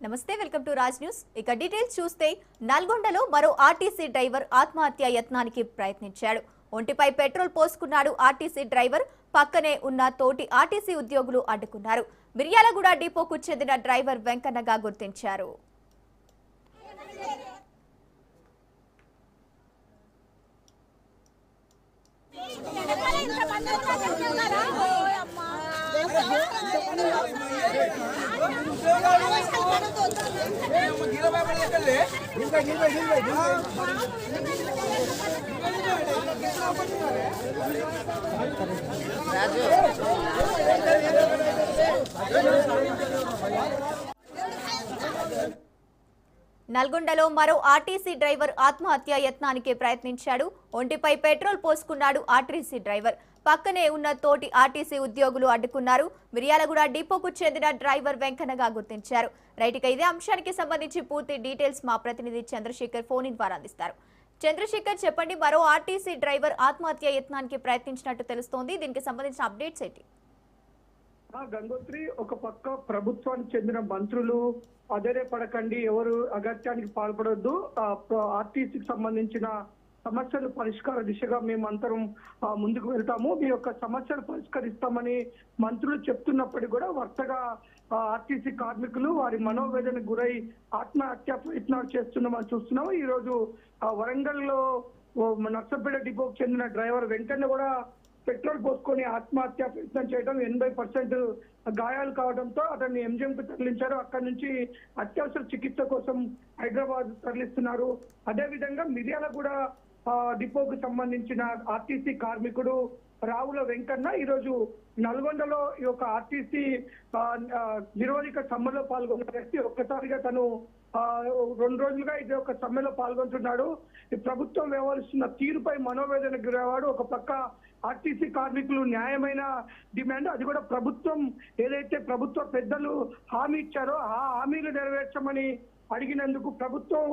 నమస్తే, welcome to Raj news. ఇక details చూస్తే నల్గొండలో మరో ఆర్టీసీ డ్రైవర్ ఆత్మహత్య యత్నానికి ప్రయత్నించాడు. ఒంటిపై పెట్రోల్ పోసుకున్నాడు ఆర్టీసీ డ్రైవర్. పక్కనే ఉన్న తోటి ఆర్టీసీ ఉద్యోగులు అడ్డుకున్నారు. మిర్యాలగూడ డిపోకు చెందిన డ్రైవర్ వెంకన్నగా గుర్తించారు. నల్గొండలో మరో ఆర్టీసీ డ్రైవర్ ఆత్మహత్య యత్నానికి ప్రయత్నించాడు. ఒంటిపై పెట్రోల్ పోసుకున్నాడు ఆర్టీసీ డ్రైవర్. పక్కనే ఉన్న తోటి ఆర్టీసీ ఉద్యోగులు అడ్డుకున్నారు. మిర్యాలగూడ డిపోకు చెందిన డ్రైవర్ వెంకన్నగా గుర్తించారు. రైట్, ఇక ఇదే అంశానికి సంబంధించి పూర్తి డీటెయిల్స్ మా ప్రతినిధి చంద్రశేఖర్ ఫోన్ ఇన్ ద్వారా అందిస్తారు. చంద్రశేఖర్, చెప్పండి, మరో ఆర్టీసీ డ్రైవర్ ఆత్మహత్య యత్నానికి ప్రయత్నించినట్టు తెలుస్తోంది. దీనికి సంబంధించిన అప్డేట్స్ ఏంటి? గంగోత్రి, ఒక పక్క ప్రభుత్వానికి చెందిన మంత్రులు అదేరే పడకండి, ఎవరు అగత్యానికి పాల్పడొద్దు, ఆర్టీసీకి సంబంధించిన సమస్యలు పరిష్కార దిశగా మేమంతరం ముందుకు వెళ్తాము, మీ యొక్క సమస్యలు పరిష్కరిస్తామని మంత్రులు చెప్తున్నప్పటికీ కూడా వరుసగా ఆర్టీసీ కార్మికులు వారి మనోవేదనకు గురై ఆత్మహత్య ప్రయత్నాలు చేస్తున్నామని చూస్తున్నాము. ఈ రోజు వరంగల్ లో నర్సంపేట డిపోకు చెందిన డ్రైవర్ వెంకన్న కూడా పెట్రోల్ పోసుకొని ఆత్మహత్య ప్రయత్నం చేయడం, 80% గాయాలు కావడంతో అతన్ని ఎంజిఎంకు తరలించారు. అక్కడి నుంచి అత్యవసర చికిత్స కోసం హైదరాబాద్ తరలిస్తున్నారు. అదేవిధంగా మిర్యాలగూడ డిపోకు సంబంధించిన ఆర్టీసీ కార్మికుడు రావుల వెంకన్న ఈరోజు నల్గొండలో ఈ యొక్క ఆర్టీసీ నిరోధిక సమ్మెలో పాల్గొన్న వ్యక్తి. ఒక్కసారిగా తను 2 రోజులుగా ఇది ఒక సమ్మెలో పాల్గొంటున్నాడు. ఈ ప్రభుత్వం వ్యవహరిస్తున్న తీరుపై మనోవేదనకు గురయ్యాడు. ఒక పక్క ఆర్టీసీ కార్మికులు న్యాయమైన డిమాండ్, అది కూడా ప్రభుత్వం ఏదైతే ప్రభుత్వ పెద్దలు హామీ ఇచ్చారో ఆ హామీలు నెరవేర్చమని అడిగినందుకు ప్రభుత్వం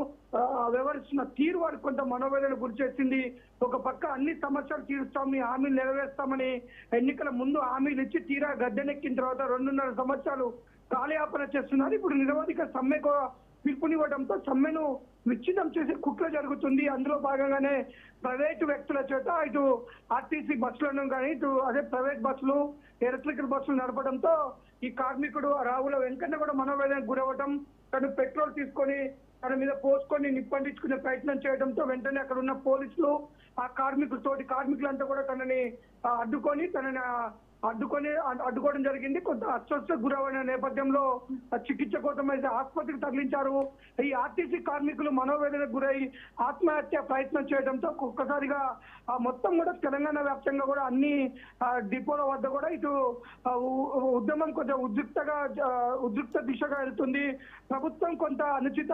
వ్యవహరిస్తున్న తీరు వారికి కొంత మనోవేదన గురి చేసింది. ఒక పక్క అన్ని సమస్యలు తీరుస్తాం, మీ హామీలు నెరవేర్స్తామని ఎన్నికల ముందు హామీలు ఇచ్చి తీరా గద్దెనెక్కిన తర్వాత 2.5 సంవత్సరాలు కాలయాపన చేస్తున్నారు. ఇప్పుడు నిరవధిక సమ్మెకు పిలుపునివ్వడంతో సమ్మెను విచ్ఛిన్నం చేసే కుట్ర జరుగుతుంది. అందులో భాగంగానే ప్రైవేటు వ్యక్తుల చేత ఇటు ఆర్టీసీ బస్సులను కానీ ఇటు అదే ప్రైవేట్ బస్సులు, ఎలక్ట్రికల్ బస్సులు నడపడంతో ఈ కార్మికుడు రావుల వెంకన్న కూడా మనోవేదనకు గురవడం, తను పెట్రోల్ తీసుకొని తన మీద పోసుకొని నిప్పండించుకునే ప్రయత్నం చేయడంతో వెంటనే అక్కడ ఉన్న పోలీసులు ఆ తోటి కార్మికులంతా కూడా తనని అడ్డుకోవడం జరిగింది. కొంత అస్వస్థకు గురవైన నేపథ్యంలో చికిత్స కోసం అయితే ఆసుపత్రికి తరలించారు. ఈ ఆర్టీసీ కార్మికులు మనోవేదనకు గురై ఆత్మహత్య ప్రయత్నం చేయడంతో ఒక్కసారిగా మొత్తం కూడా తెలంగాణ వ్యాప్తంగా కూడా అన్ని డిపోల వద్ద కూడా ఇటు ఉద్యమం కొంచెం ఉద్రిక్త దిశగా వెళ్తుంది. ప్రభుత్వం కొంత అనుచిత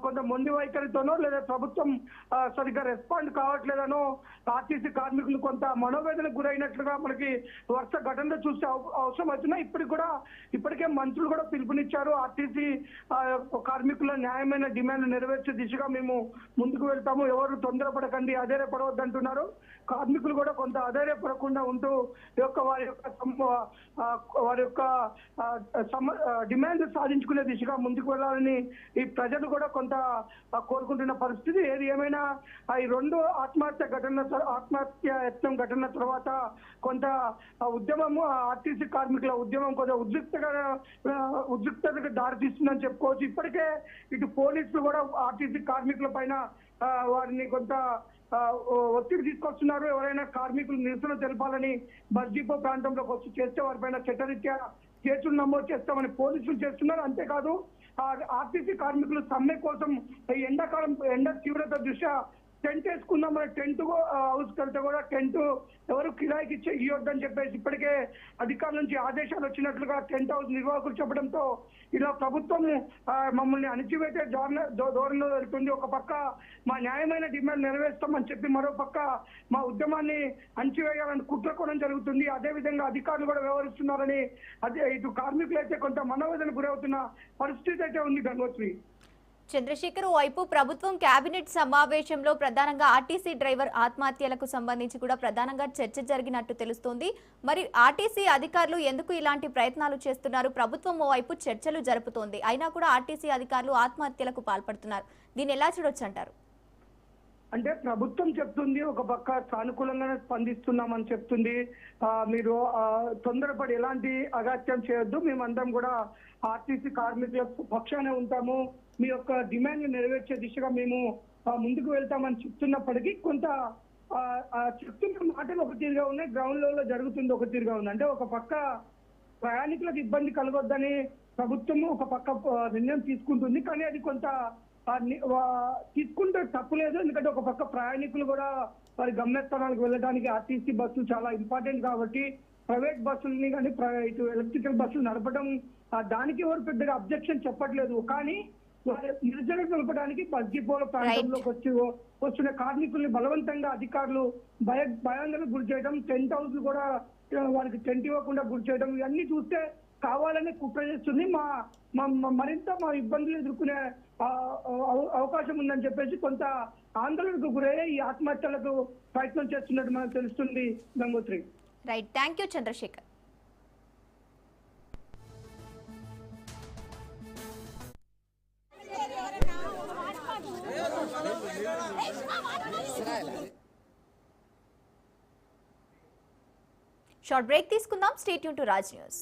కొంత మొండి వైఖరితోనో లేదా ప్రభుత్వం సరిగ్గా రెస్పాండ్ కావట్లేదనో ఆర్టీసీ కార్మికులు కొంత మనోవేదనకు గురైనట్లుగా మనకి వరుస ఘటనలు చూసే అవసరం వచ్చినా ఇప్పటికే మంత్రులు కూడా పిలుపునిచ్చారు. ఆర్టీసీ కార్మికుల న్యాయమైన డిమాండ్ నెరవేర్చే దిశగా మేము ముందుకు వెళ్తాము, ఎవరు తొందరపడకండి, అధైర్యపడవద్దు అంటున్నారు. కార్మికులు కూడా కొంత అధైర్యపడకుండా ఉంటూ వారి యొక్క డిమాండ్ సాధించుకునే దిశగా ముందుకు వెళ్ళాలని ఈ ప్రజలు కూడా కొంత కోరుకుంటున్న పరిస్థితి. ఏది ఏమైనా ఈ 2 ఆత్మహత్య యత్నం ఘటన తర్వాత కొంత ఉద్యమము, ఆర్టీసీ కార్మికుల ఉద్యమం కొంత ఉద్రిక్తతకు దారితీస్తుందని చెప్పుకోవచ్చు. ఇప్పటికే ఇటు పోలీసులు కూడా ఆర్టీసీ కార్మికుల పైన వారిని కొంత ఒత్తిడి తీసుకొస్తున్నారు. ఎవరైనా కార్మికులు నిరసన తెలపాలని బస్ డిపో ప్రాంతంలోకి వచ్చి చేస్తే వారిపైన చట్టరీత్యా కేసులు నమోదు చేస్తామని పోలీసులు చేస్తున్నారు. అంతేకాదు ఆర్టీసీ కార్మికులు సమ్మె కోసం ఎండ తీవ్రత దృష్ట్యా టెంట్ వేసుకుందామని టెంట్ హౌస్ వెళ్తే కూడా టెంట్ ఎవరు కిరాయికి ఇవ్వద్దని చెప్పేసి ఇప్పటికే అధికారుల నుంచి ఆదేశాలు వచ్చినట్లుగా టెంట్ హౌస్ నిర్వాహకులు చెప్పడంతో ఇలా ప్రభుత్వం మమ్మల్ని అణిచివేసే ధోరణిలో వెళ్తుంది. ఒక పక్క మా న్యాయమైన డిమాండ్ నెరవేర్స్తామని చెప్పి మరో పక్క మా ఉద్యమాన్ని అణిచివేయాలని కుట్రకోవడం జరుగుతుంది. అదేవిధంగా అధికారులు కూడా వ్యవహరిస్తున్నారని ఇటు కార్మికులు అయితే కొంత మనోవేదన గురవుతున్న పరిస్థితి అయితే ఉంది. గంగోత్రి, చంద్రశేఖర్, వైపు ప్రభుత్వం కేబినెట్ సమావేశంలో ప్రధానంగా ఆర్టీసీ డ్రైవర్ ఆత్మహత్యలకు సంబంధించి కూడా ప్రధానంగా చర్చ జరిగినట్టు తెలుస్తోంది. మరి ఆర్టీసీ అధికారులు ఎందుకు ఇలాంటి ప్రయత్నాలు చేస్తున్నారు? ప్రభుత్వం వైపు చర్చలు జరుపుతోంది, అయినా కూడా ఆర్టీసీ అధికారులు ఆత్మహత్యలకు పాల్పడుతున్నారు. దీన్ని ఎలా చూడొచ్చు అంటారు? అంటే ప్రభుత్వం చెప్తుంది, ఒక పక్క సానుకూలంగానే స్పందిస్తున్నామని చెప్తుంది. మీరు తొందరపడి ఎలాంటి అగాత్యం చేయొద్దు, మేమందరం కూడా ఆర్టీసీ కార్మికుల పక్షానే ఉంటాము, మీ యొక్క డిమాండ్ నెరవేర్చే దిశగా మేము ముందుకు వెళ్తామని చెప్తున్నప్పటికీ కొంత చెప్తున్న మాటలు ఒక తీరుగా ఉన్నాయి, గ్రౌండ్ లెవెల్లో జరుగుతుంది ఒక తీరుగా ఉంది. అంటే ఒక పక్క ప్రయాణికులకు ఇబ్బంది కలగొద్దని ప్రభుత్వము ఒక పక్క నిర్ణయం తీసుకుంటుంది, కానీ అది కొంత తీసుకుంటే తప్పులేదు. ఎందుకంటే ఒక పక్క ప్రయాణికులు కూడా వారి గమ్యస్థానాలకు వెళ్ళడానికి ఆర్టీసీ బస్సులు చాలా ఇంపార్టెంట్ కాబట్టి ప్రైవేట్ బస్సులని కానీ ఇటు ఎలక్ట్రికల్ బస్సులు నడపడం దానికి ఎవరు పెద్దగా అబ్జెక్షన్ చెప్పట్లేదు. కానీ నిరసన తెలపడానికి బస్ డిపోల ప్రాంతంలోకి వస్తున్న కార్మికుల్ని బలవంతంగా అధికారులు భయాందోళనకు గురి చేయడం, టెంట్ హౌస్ కూడా వారికి టెంట్ ఇవ్వకుండా గురి చేయడం, ఇవన్నీ చూస్తే కావాలని కుట్ర చేస్తుంది. మరింత మా ఇబ్బందులు ఎదుర్కొనే అవకాశం ఉందని చెప్పేసి కొంత ఆందోళనకు గురయ్యే ఈ ఆత్మహత్యలకు ప్రయత్నం చేస్తున్నట్టు మనకు తెలుస్తుంది. Gangotri. Right, thank you Chandrashekar. Short break తీసుకుందాం. Stay tune to Raj news.